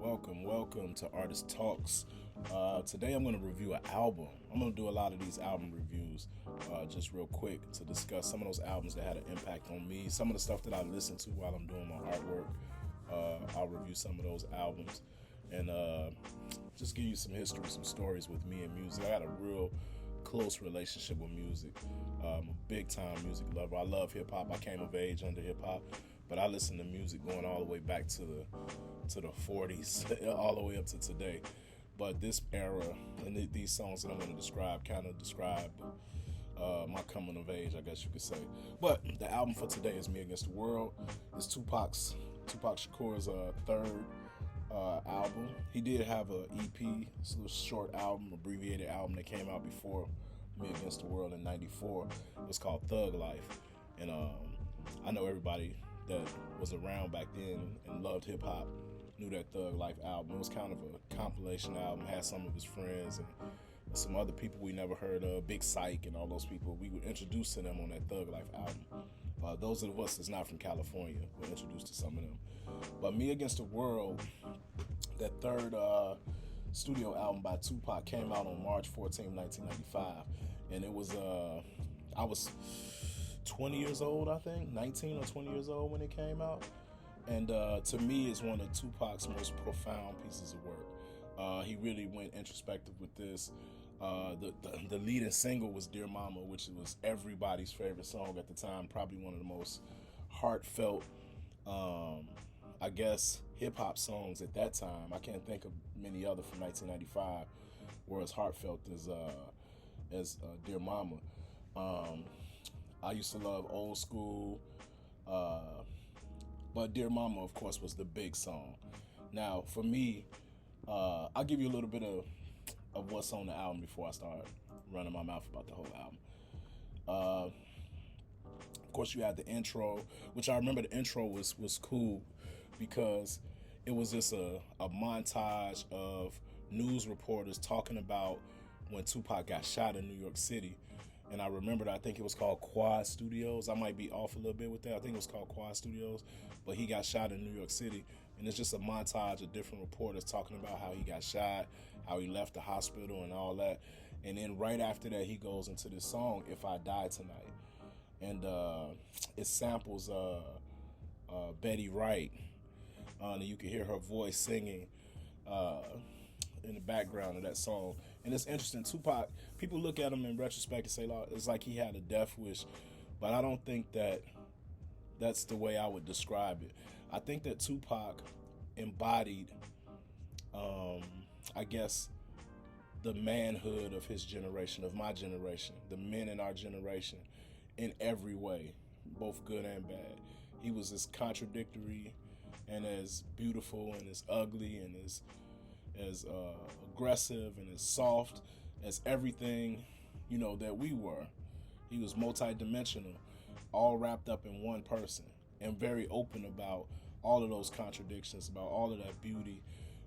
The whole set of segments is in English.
Welcome to Artist Talks. Today I'm going to review an album. I'm going to do a lot of these album reviews just real quick to discuss some of those albums that had an impact on me, some of the stuff that I listen to while I'm doing my artwork. I'll review some of those albums and just give you some history, some stories with me and music. I had a real close relationship with music. I'm a big time music lover. I love hip hop. I came of age under hip hop, but I listen to music going all the way back to the 40s, all the way up to today. But this era and these songs that I'm going to describe kind of describe my coming of age, I guess you could say. But the album for today is Me Against the World. It's Tupac Shakur's third album. He did have an EP, it's a little short album, abbreviated album that came out before Me Against the World in '94. It was called Thug Life, and I know everybody that was around back then and loved hip hop knew that Thug Life album. It was kind of a compilation album. Had some of his friends and some other people we never heard of, Big Psych and all those people. We were introduced to them on that Thug Life album. Those of us that's not from California were introduced to some of them. But Me Against the World, that third studio album by Tupac, came out on March 14, 1995. And it was, I was 20 years old, I think, 19 or 20 years old when it came out. And to me, it's one of Tupac's most profound pieces of work. He really went introspective with this. The leading single was Dear Mama, which was everybody's favorite song at the time, probably one of the most heartfelt, I guess, hip-hop songs at that time. I can't think of many other from 1995 were as heartfelt as Dear Mama. I used to love Old School, but Dear Mama, of course, was the big song. Now, for me, I'll give you a little bit of what's on the album before I start running my mouth about the whole album. Of course, you had the intro, which I remember the intro was cool because it was just a montage of news reporters talking about when Tupac got shot in New York City. And I remembered, I think it was called Quad Studios. I might be off a little bit with that. I think it was called Quad Studios. But he got shot in New York City. And it's just a montage of different reporters talking about how he got shot, how he left the hospital and all that. And then right after that, he goes into this song, If I Die Tonight. And it samples Betty Wright. And you can hear her voice singing in the background of that song. And it's interesting, Tupac, people look at him in retrospect and say, it's like he had a death wish, but I don't think that's the way I would describe it. I think that Tupac embodied, I guess, the manhood of his generation, of my generation, the men in our generation, in every way, both good and bad. He was as contradictory and as beautiful and as ugly and as aggressive and as soft as everything, that we were. He was multi-dimensional, all wrapped up in one person, and very open about all of those contradictions, about all of that beauty.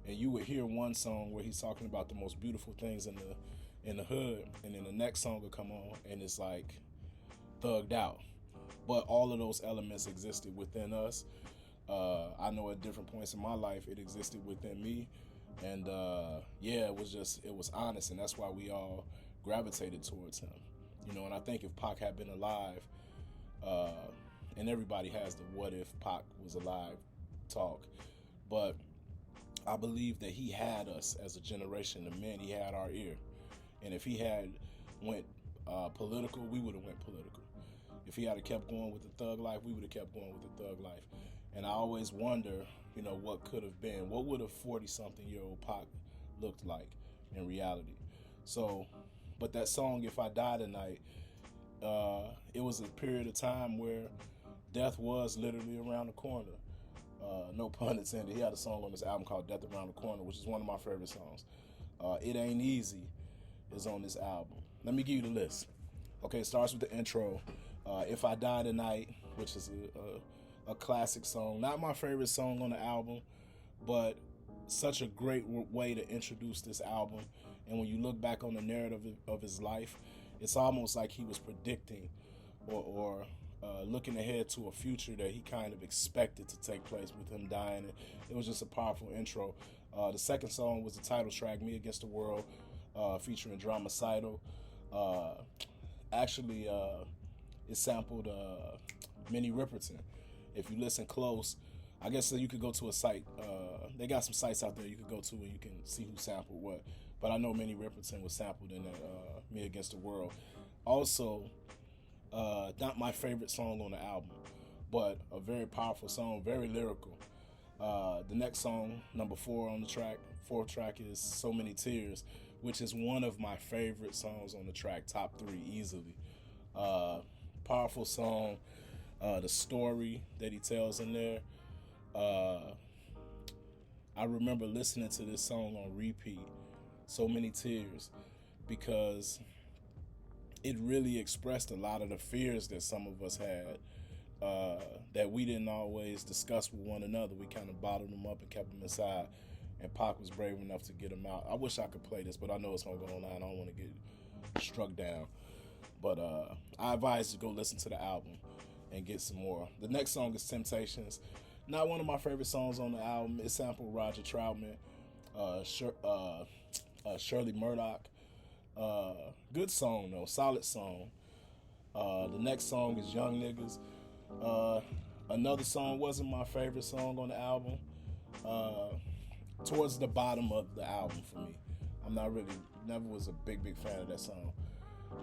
And you would hear one song where he's talking about the most beautiful things in the hood, and then the next song would come on and it's like thugged out. But all of those elements existed within us. I know at different points in my life it existed within me. And it was honest, and that's why we all gravitated towards him. And I think if Pac had been alive, and everybody has the what if Pac was alive talk, but I believe that he had us as a generation, the men, he had our ear. And if he had went political, we would have went political. If he had kept going with the thug life, we would have kept going with the thug life. And I always wonder, what could have been. What would a 40-something-year-old Pac looked like in reality? So, but that song, If I Die Tonight, it was a period of time where death was literally around the corner. No pun intended. He had a song on this album called Death Around the Corner, which is one of my favorite songs. It Ain't Easy is on this album. Let me give you the list. Okay, it starts with the intro. If I Die Tonight, which is a classic song. Not my favorite song on the album, but such a great way to introduce this album. And when you look back on the narrative of his life, it's almost like he was predicting or looking ahead to a future that he kind of expected to take place with him dying. It was just a powerful intro. The second song was the title track, Me Against the World, featuring Dramacidal. Actually, it sampled Minnie Riperton. If you listen close, I guess you could go to a site. They got some sites out there you could go to and you can see who sampled what. But I know Minnie Riperton was sampled in that Me Against the World. Also, not my favorite song on the album, but a very powerful song, very lyrical. The next song, number 4 on the track, fourth track, is So Many Tears, which is one of my favorite songs on the track, top 3 easily. Powerful song. The story that he tells in there. I remember listening to this song on repeat, So Many Tears, because it really expressed a lot of the fears that some of us had, that we didn't always discuss with one another. We kind of bottled them up and kept them inside, and Pac was brave enough to get them out. I wish I could play this, but I know it's going to go online. I don't want to get struck down. But I advise you to go listen to the album and get some more. The next song is Temptations. Not one of my favorite songs on the album. It sampled Roger Troutman, Shirley Murdoch. Good song though, solid song. The next song is Young Niggas. Another song wasn't my favorite song on the album. Towards the bottom of the album for me. I'm not really, never was a big fan of that song.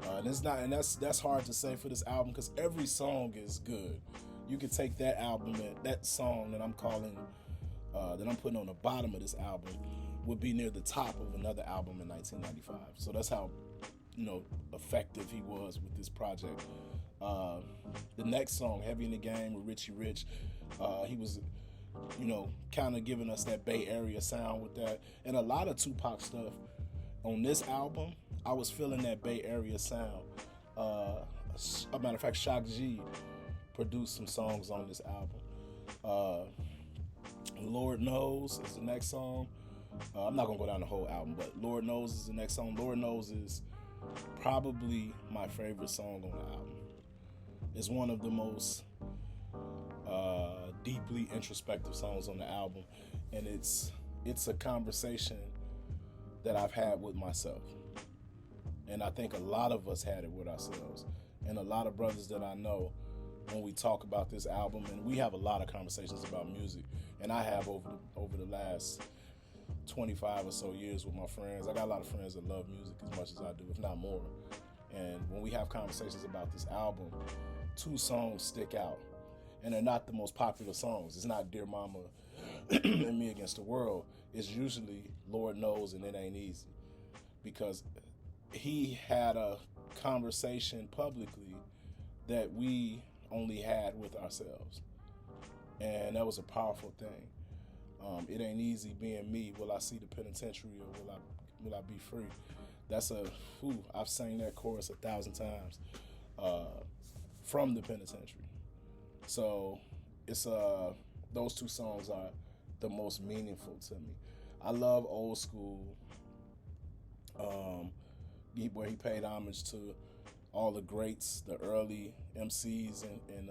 And it's not, and that's hard to say for this album because every song is good. You could take that album and that song that I'm calling, that I'm putting on the bottom of this album, would be near the top of another album in 1995. So that's how, effective he was with this project. The next song, Heavy in the Game with Richie Rich, he was, kind of giving us that Bay Area sound with that. And a lot of Tupac stuff on this album, I was feeling that Bay Area sound. As a matter of fact, Shock G produced some songs on this album. Lord Knows is the next song. I'm not going to go down the whole album, but Lord Knows is the next song. Lord Knows is probably my favorite song on the album. It's one of the most deeply introspective songs on the album, and it's a conversation that I've had with myself. And I think a lot of us had it with ourselves. And a lot of brothers that I know, when we talk about this album, and we have a lot of conversations about music, and I have over the last 25 or so years with my friends. I got a lot of friends that love music as much as I do, if not more. And when we have conversations about this album, 2 songs stick out. And they're not the most popular songs. It's not Dear Mama and Me Against the World. It's usually Lord Knows and It Ain't Easy. Because he had a conversation publicly that we only had with ourselves. And that was a powerful thing. It ain't easy being me. Will I see the penitentiary or will I be free? I've sang that chorus 1,000 times from the penitentiary. So it's those 2 songs are the most meaningful to me. I love Old School, where he paid homage to all the greats, the early MCs in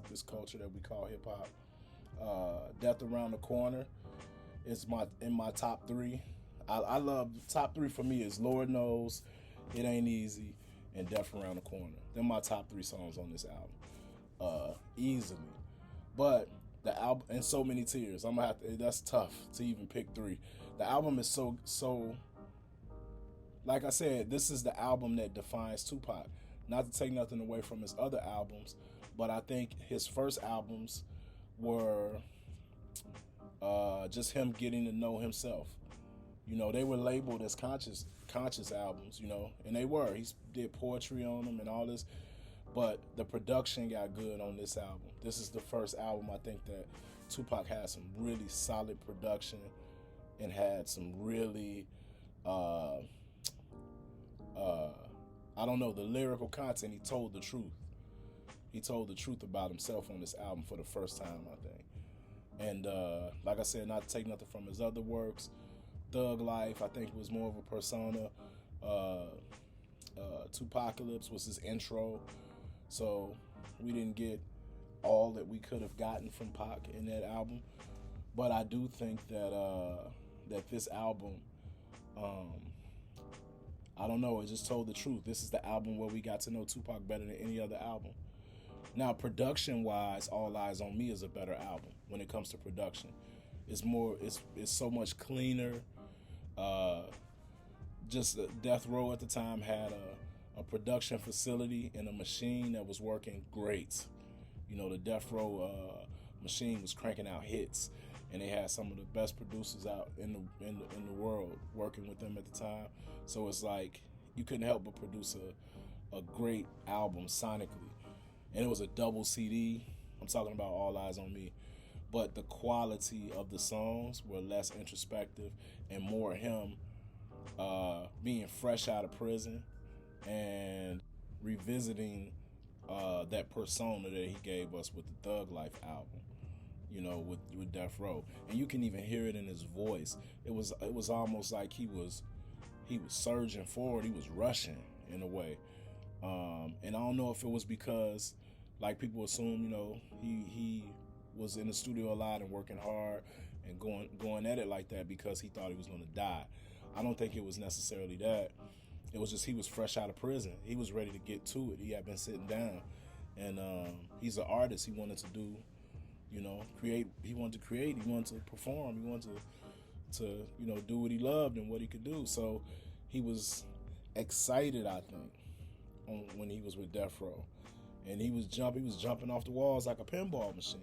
this culture that we call hip hop. Death Around the Corner is in my top 3. I love top 3 for me is Lord Knows, It Ain't Easy, and Death Around the Corner. They're my top 3 songs on this album, easily. But the album, and So Many Tears, that's tough to even pick 3. The album is so. Like I said, this is the album that defines Tupac. Not to take nothing away from his other albums, but I think his first albums were just him getting to know himself. They were labeled as conscious albums, and they were. He did poetry on them and all this, but the production got good on this album. This is the first album I think that Tupac had some really solid production and had some really the lyrical content. He told the truth. He told the truth about himself on this album for the first time, I think. And like I said, not to take nothing from his other works, Thug Life, I think, was more of a persona. Tupacalypse was his intro. So we didn't get all that we could have gotten from Pac in that album, but I do think that that this album, I don't know, it just told the truth. This is the album where we got to know Tupac better than any other album. Now, production-wise, All Eyes on Me is a better album when it comes to production. It's so much cleaner. Just Death Row at the time had a production facility and a machine that was working great. You know, the Death Row machine was cranking out hits, and they had some of the best producers out in the world working with them at the time. So it's like you couldn't help but produce a great album sonically, and it was a double CD. I'm talking about All Eyes on Me, but the quality of the songs were less introspective and more him being fresh out of prison and revisiting that persona that he gave us with the Thug Life album, you know, with Death Row, and you can even hear it in his voice. It was almost like he was surging forward. He was rushing in a way, and I don't know if it was because, like, people assume, you know, he was in the studio a lot and working hard and going at it like that because he thought he was going to die. I don't think it was necessarily that. It was just he was fresh out of prison. He was ready to get to it. He had been sitting down, and he's an artist. He wanted to do, you know, create. He wanted to create. He wanted to perform. He wanted to you know, do what he loved and what he could do. So he was excited, I think, when he was with Death Row, and he was jumping off the walls like a pinball machine,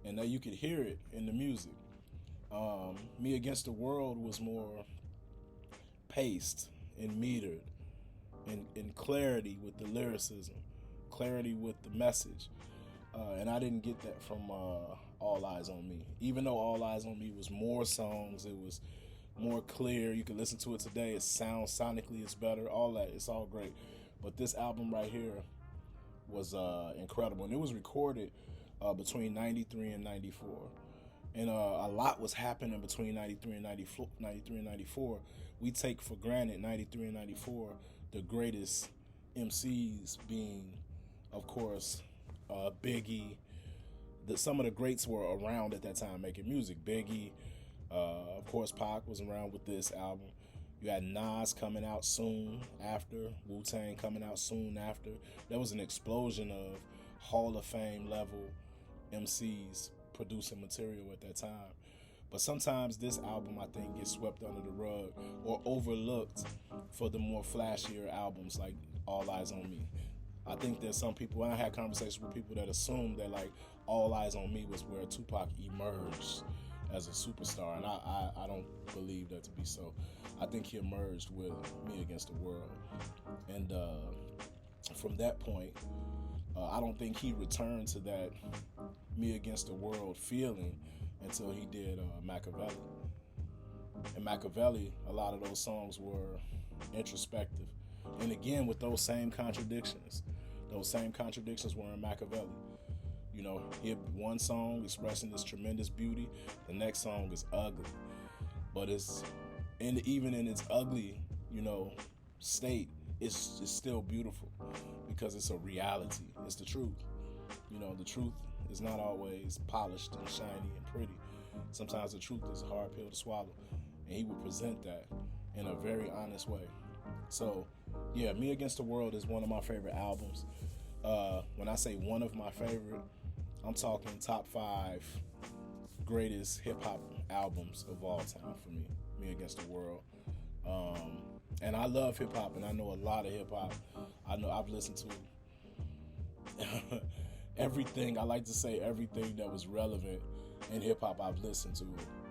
and now you could hear it in the music. Me Against the World was more paced and metered, and clarity with the lyricism, clarity with the message, and I didn't get that from All Eyes on Me. Even though All Eyes on Me was more songs, it was more clear. You can listen to it today. It sounds sonically, it's better. All that, it's all great. But this album right here was incredible, and it was recorded between 93 and 94. And a lot was happening between 93 and 94. We take for granted 93 and 94, the greatest MCs being, of course, Biggie. Some of the greats were around at that time making music. Biggie, of course, Pac was around with this album. You had Nas coming out soon after, Wu-Tang coming out soon after. There was an explosion of Hall of Fame level MCs producing material at that time. But sometimes this album, I think, gets swept under the rug or overlooked for the more flashier albums like All Eyes on Me. I think there's some people, and I had conversations with people that assumed that, like, All Eyes on Me was where Tupac emerged as a superstar, and I don't believe that to be so. I think he emerged with Me Against the World, and from that point, I don't think he returned to that Me Against the World feeling until he did Machiavelli. And Machiavelli, a lot of those songs were introspective, and again with those same contradictions. Those same contradictions were in Machiavelli. You know, he had one song expressing this tremendous beauty. The next song is ugly, but even in its ugly, you know, state, it's still beautiful because it's a reality. It's the truth. You know, the truth is not always polished and shiny and pretty. Sometimes the truth is a hard pill to swallow, and he would present that in a very honest way. So, yeah, Me Against the World is one of my favorite albums. When I say one of my favorite, I'm talking top 5 greatest hip-hop albums of all time for me, Me Against the World. And I love hip-hop, and I know a lot of hip-hop. I know I've listened to everything. I like to say everything that was relevant in hip-hop I've listened to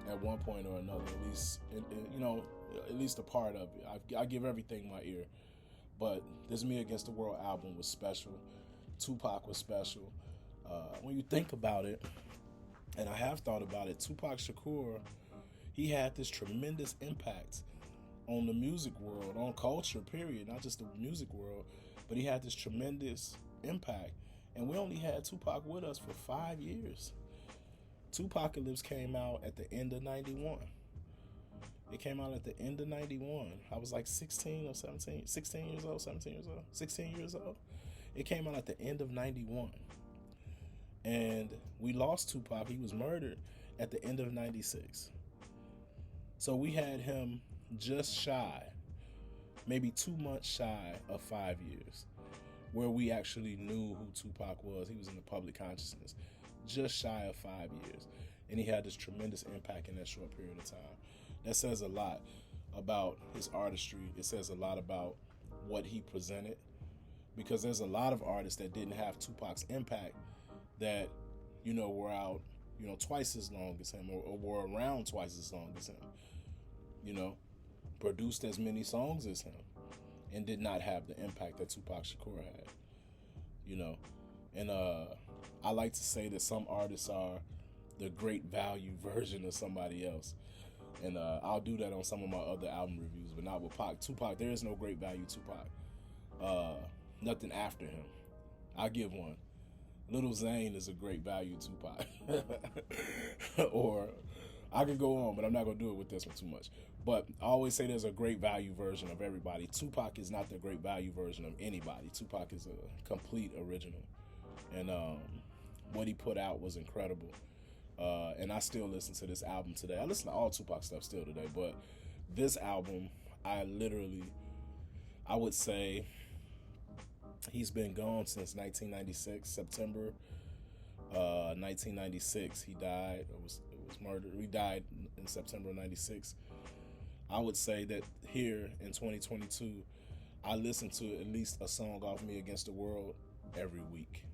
at one point or another, at least, you know, at least a part of it. I give everything my ear. But this Me Against the World album was special. Tupac was special. When you think about it, and I have thought about it, Tupac Shakur, he had this tremendous impact on the music world, on culture, period, not just the music world, but he had this tremendous impact. And we only had Tupac with us for 5 years. Tupacalypse came out at the end of 91. It came out at the end of 91. I was like 16 or 17, 16 years old, 17 years old, 16 years old. It came out at the end of 91. And we lost Tupac. He was murdered at the end of 96. So we had him just shy, maybe 2 months shy of 5 years, where we actually knew who Tupac was. He was in the public consciousness, just shy of 5 years. And he had this tremendous impact in that short period of time. That says a lot about his artistry. It says a lot about what he presented, because there's a lot of artists that didn't have Tupac's impact that, were out, twice as long as him, or were around twice as long as him, produced as many songs as him, and did not have the impact that Tupac Shakur had, And I like to say that some artists are the great value version of somebody else. And I'll do that on some of my other album reviews, but not with Pac. Tupac, there is no great value Tupac. Nothing after him. I'll give one. Lil Zane is a great value Tupac. Or I could go on, but I'm not going to do it with this one too much. But I always say there's a great value version of everybody. Tupac is not the great value version of anybody. Tupac is a complete original. And what he put out was incredible. And I still listen to this album today. I listen to all Tupac stuff still today, but this album, I would say he's been gone since 1996, September 1996. He died. It was murdered. He died in September of 96. I would say that here in 2022, I listen to at least a song off Me Against the World every week.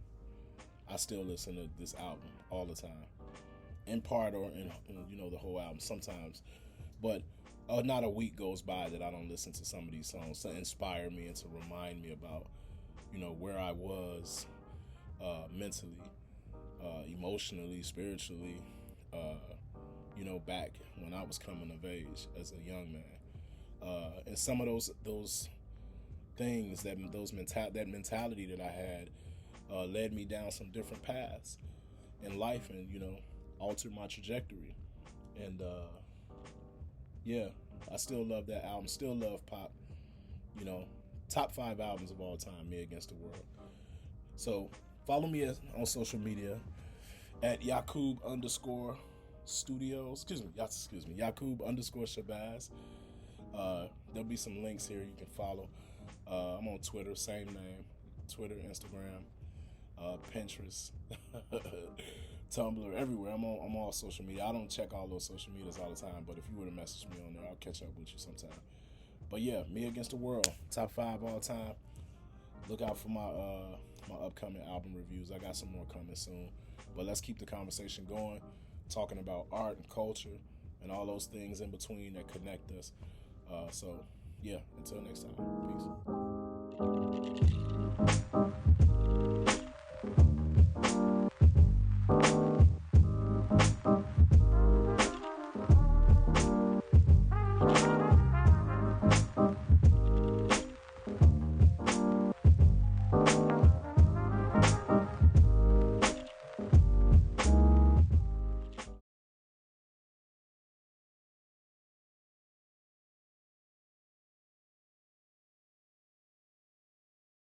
I still listen to this album all the time, in part or in the whole album sometimes, but not a week goes by that I don't listen to some of these songs to inspire me and to remind me about where I was mentally, emotionally, spiritually, back when I was coming of age as a young man. And some of those things, that mentality that I had led me down some different paths in life, and altered my trajectory. And I still love that album. Still love Pop. Top 5 albums of all time, Me Against the World. So follow me on social media at Yakub_Studios. Excuse me, Yakub_Shabazz. There'll be some links here you can follow. I'm on Twitter, same name. Twitter, Instagram, Pinterest, Tumblr, everywhere. I'm all social media. I don't check all those social medias all the time, but if you were to message me on there, I'll catch up with you sometime. But yeah, Me Against the World, top 5 all time. Look out for my upcoming album reviews. I got some more coming soon. But let's keep the conversation going, talking about art and culture and all those things in between that connect us. So yeah, until next time, peace.